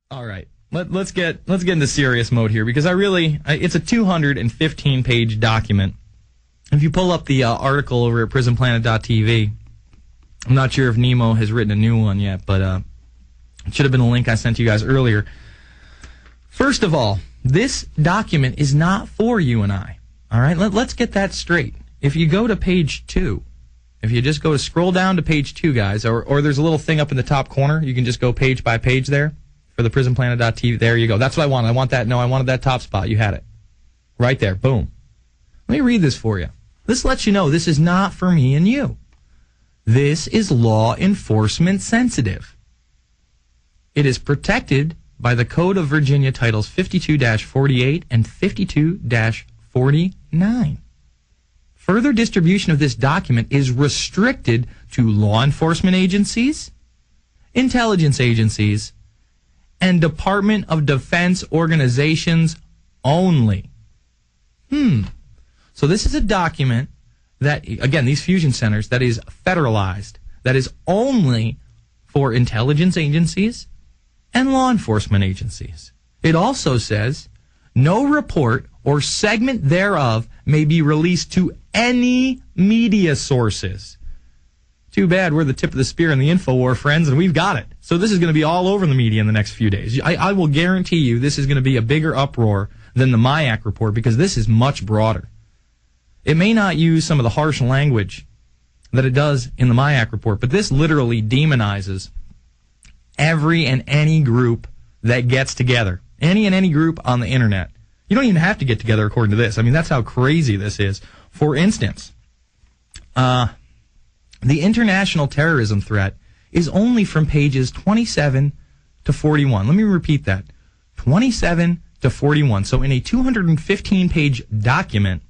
All right. Let's get into serious mode here, because it's a 215-page document. If you pull up the article over at prisonplanet.tv, I'm not sure if Nemo has written a new one yet, but it should have been a link I sent you guys earlier. First of all, this document is not for you and I. All right? Let's get that straight. If you go to page 2, if you just go to scroll down to page 2, guys, or there's a little thing up in the top corner, you can just go page by page there for the prisonplanet.tv. There you go. That's what I wanted. I wanted that top spot. You had it. Right there. Boom. Let me read this for you. This lets you know this is not for me and you. This is law enforcement sensitive. It is protected by the Code of Virginia Titles 52-48 and 52-49. Further distribution of this document is restricted to law enforcement agencies, intelligence agencies, and Department of Defense organizations only. So this is a document that, again, these fusion centers, that is federalized, that is only for intelligence agencies and law enforcement agencies. It also says, no report or segment thereof may be released to any media sources. Too bad we're the tip of the spear in the InfoWar, friends, and we've got it. So this is going to be all over the media in the next few days. I will guarantee you this is going to be a bigger uproar than the MIAC report, because this is much broader. It may not use some of the harsh language that it does in the MIAC report, but this literally demonizes every and any group that gets together. Any and any group on the internet. You don't even have to get together according to this. I mean, that's how crazy this is. For instance, the international terrorism threat is only from pages 27 to 41. Let me repeat that. 27 to 41. So in a 215-page document,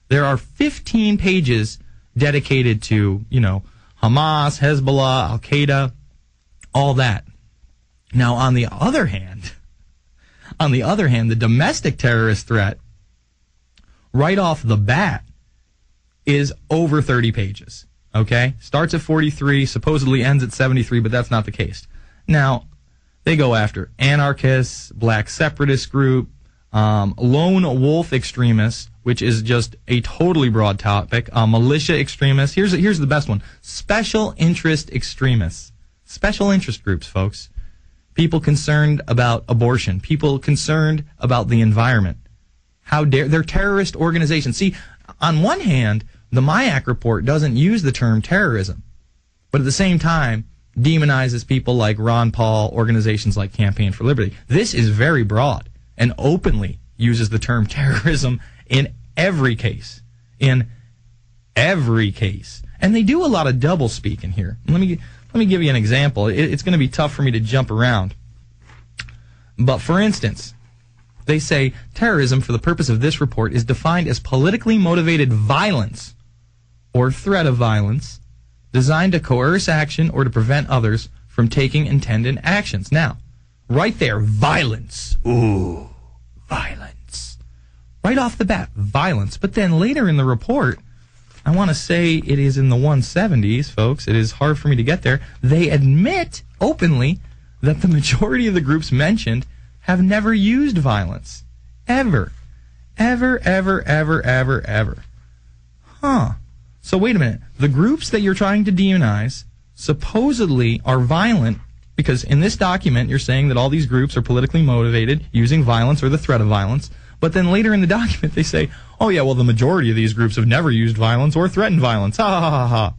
there are 15 pages dedicated to, Hamas, Hezbollah, Al-Qaeda, all that. Now, on the other hand, the domestic terrorist threat, right off the bat, is over 30 pages. Okay? Starts at 43, supposedly ends at 73, but that's not the case. Now, they go after anarchists, black separatist group, lone wolf extremists, which is just a totally broad topic, militia extremists. Here's the best one. Special interest extremists. Special interest groups, folks. People concerned about abortion. People concerned about the environment. How dare they're terrorist organizations. See, on one hand, the MIAC report doesn't use the term terrorism, but at the same time demonizes people like Ron Paul, organizations like Campaign for Liberty. This is very broad and openly uses the term terrorism in every case. In every case. And they do a lot of double speak in here. Let me give you an example. It's going to be tough for me to jump around. But for instance, they say terrorism for the purpose of this report is defined as politically motivated violence or threat of violence designed to coerce action or to prevent others from taking intended actions. Now, right there, violence. Ooh, violence. Right off the bat, violence. But then later in the report, I want to say it is in the 170s, folks. It is hard for me to get there. They admit openly that the majority of the groups mentioned have never used violence. Ever. Ever, ever, ever, ever, ever. Huh. So wait a minute. The groups that you're trying to demonize supposedly are violent because in this document you're saying that all these groups are politically motivated using violence or the threat of violence. But then later in the document they say, oh yeah, well the majority of these groups have never used violence or threatened violence. Ha ha ha ha.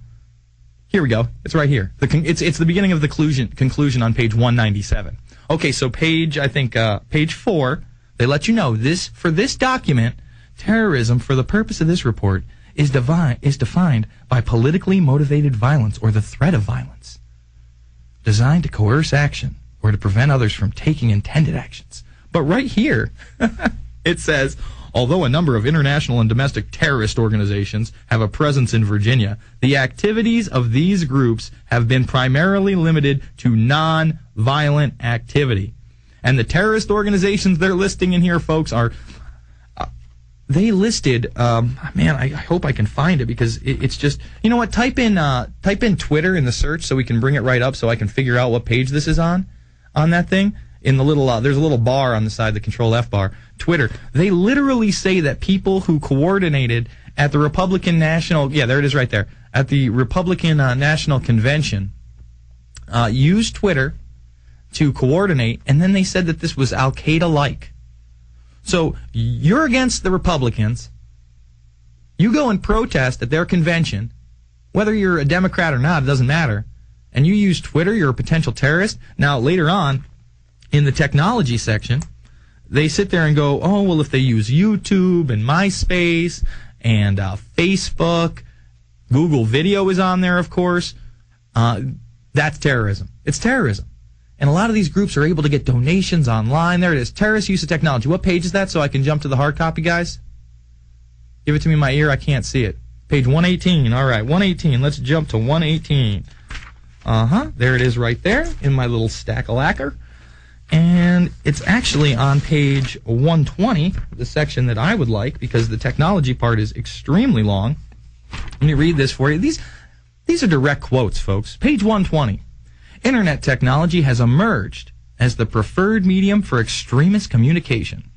Here we go. It's right here. It's the beginning of the conclusion on page 197. Okay, so page 4, they let you know for this document, terrorism for the purpose of this report is defined by politically motivated violence or the threat of violence designed to coerce action or to prevent others from taking intended actions. But right here, it says, although a number of international and domestic terrorist organizations have a presence in Virginia, the activities of these groups have been primarily limited to non-violent activity. And the terrorist organizations they're listing in here, folks, are... they listed... man, I hope I can find it because it's just... You know what? Type in Twitter in the search so we can bring it right up so I can figure out what page this is on that thing. in the little, there's a little bar on the side, the Control F bar, Twitter. They literally say that people who coordinated at the Republican National, yeah, there it is right there, at the Republican National Convention, used Twitter to coordinate, and then they said that this was Al-Qaeda-like. So you're against the Republicans. You go and protest at their convention, whether you're a Democrat or not, it doesn't matter, and you use Twitter, you're a potential terrorist. Now, later on, in the technology section, they sit there and go, oh, well, if they use YouTube and MySpace and Facebook, Google Video is on there, of course, that's terrorism. It's terrorism. And a lot of these groups are able to get donations online. There it is, terrorist use of technology. What page is that so I can jump to the hard copy, guys? Give it to me in my ear. I can't see it. Page 118. All right, 118. Let's jump to 118. There it is right there in my little stack of lacquer. And it's actually on page 120, the section that I would like, because the technology part is extremely long. Let me read this for you. These are direct quotes, folks. Page 120. Internet technology has emerged as the preferred medium for extremist communication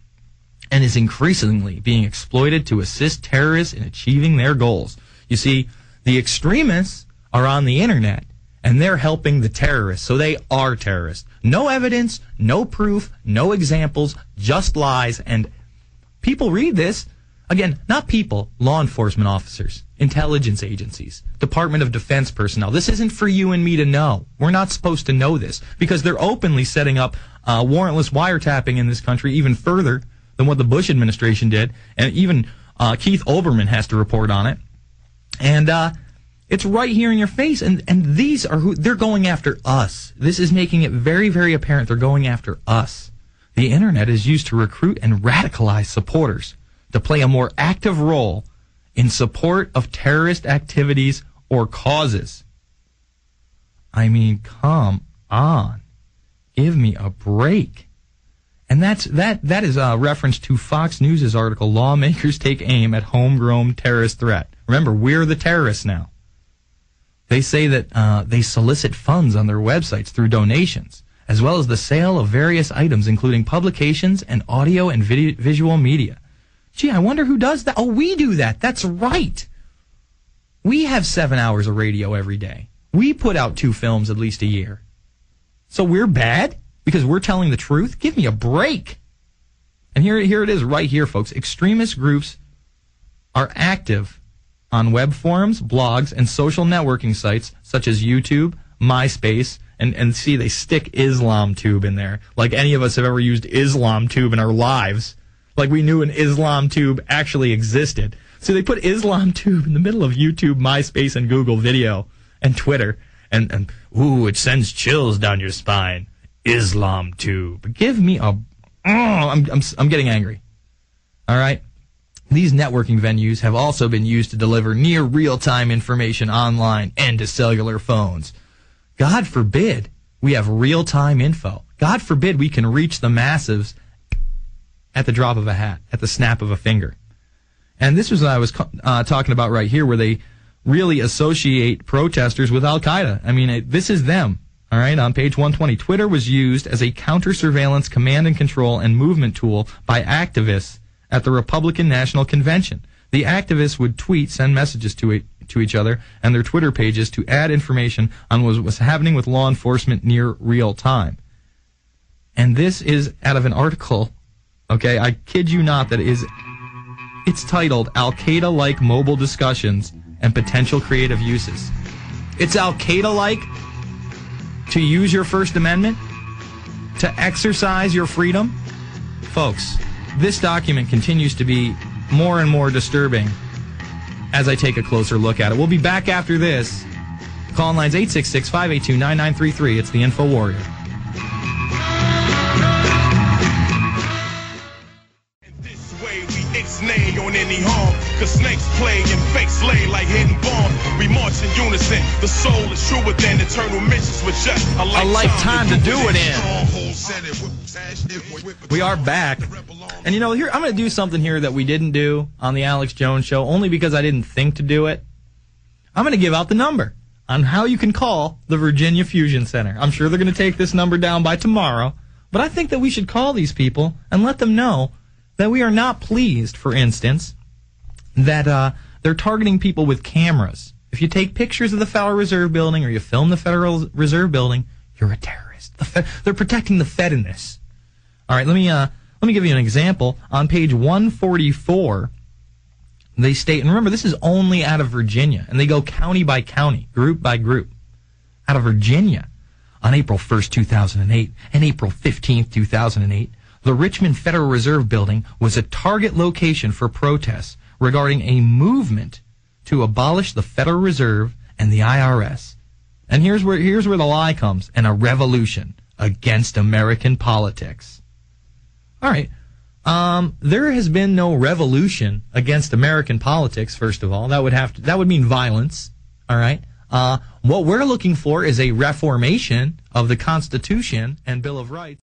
and is increasingly being exploited to assist terrorists in achieving their goals. You see, the extremists are on the internet, and they're helping the terrorists, so they are terrorists. No evidence, no proof, no examples, just lies, and people read this. Again, not people, law enforcement officers, intelligence agencies, Department of Defense personnel. This isn't for you and me to know. We're not supposed to know this because they're openly setting up warrantless wiretapping in this country even further than what the Bush administration did, and even Keith Olbermann has to report on it. And it's right here in your face, and these are who they're going after us. This is making it very, very apparent they're going after us. The internet is used to recruit and radicalize supporters to play a more active role in support of terrorist activities or causes. I mean, come on. Give me a break. And that is a reference to Fox News' article, Lawmakers Take Aim at Homegrown Terrorist Threat. Remember, we're the terrorists now. They say that they solicit funds on their websites through donations, as well as the sale of various items, including publications and audio and visual media. Gee, I wonder who does that. Oh, we do that. That's right. We have 7 hours of radio every day. We put out 2 films at least a year. So we're bad because we're telling the truth? Give me a break. And here it is right here, folks. Extremist groups are active on web forums, blogs, and social networking sites such as YouTube, MySpace, and see, they stick IslamTube in there. Like any of us have ever used IslamTube in our lives. Like we knew an IslamTube actually existed. So they put IslamTube in the middle of YouTube, MySpace, and Google Video, and Twitter. And ooh, it sends chills down your spine. IslamTube. Give me a... I'm getting angry. All right? These networking venues have also been used to deliver near real-time information online and to cellular phones. God forbid we have real-time info. God forbid we can reach the masses at the drop of a hat, at the snap of a finger. And this was what I was talking about right here, where they really associate protesters with Al-Qaeda. I mean, this is them. All right, on page 120, Twitter was used as a counter-surveillance command and control and movement tool by activists at the Republican National Convention. The activists would tweet, send messages to each other and their Twitter pages to add information on what was happening with law enforcement near real time. And this is out of an article, okay, I kid you not, it's titled Al-Qaeda-like Mobile Discussions and Potential Creative Uses. It's Al-Qaeda-like to use your First Amendment, to exercise your freedom. Folks, this document continues to be more and more disturbing as I take a closer look at it. We'll be back after this. Call lines 866-582-9933. It's the Info Warrior. Ixnay on any harm, cause snakes play and fakes lay like hidden bombs. We march in unison, the soul is truer than eternal missions with just a lifetime to do it in. We are back. And you know, here I'm going to do something here that we didn't do on the Alex Jones Show, only because I didn't think to do it. I'm going to give out the number on how you can call the Virginia Fusion Center. I'm sure they're going to take this number down by tomorrow, But I think that we should call these people and let them know that we are not pleased, for instance, that they're targeting people with cameras. If you take pictures of the Federal Reserve Building or you film the Federal Reserve Building, you're a terrorist. They're protecting the Fed in this. All right, let me give you an example. On page 144, they state, and remember, this is only out of Virginia, and they go county by county, group by group. Out of Virginia, on April 1st, 2008, and April 15th, 2008, the Richmond Federal Reserve Building was a target location for protests regarding a movement to abolish the Federal Reserve and the IRS. And here's where the lie comes, and a revolution against American politics. All right. There has been no revolution against American politics, first of all. That would mean violence. All right. What we're looking for is a reformation of the Constitution and Bill of Rights.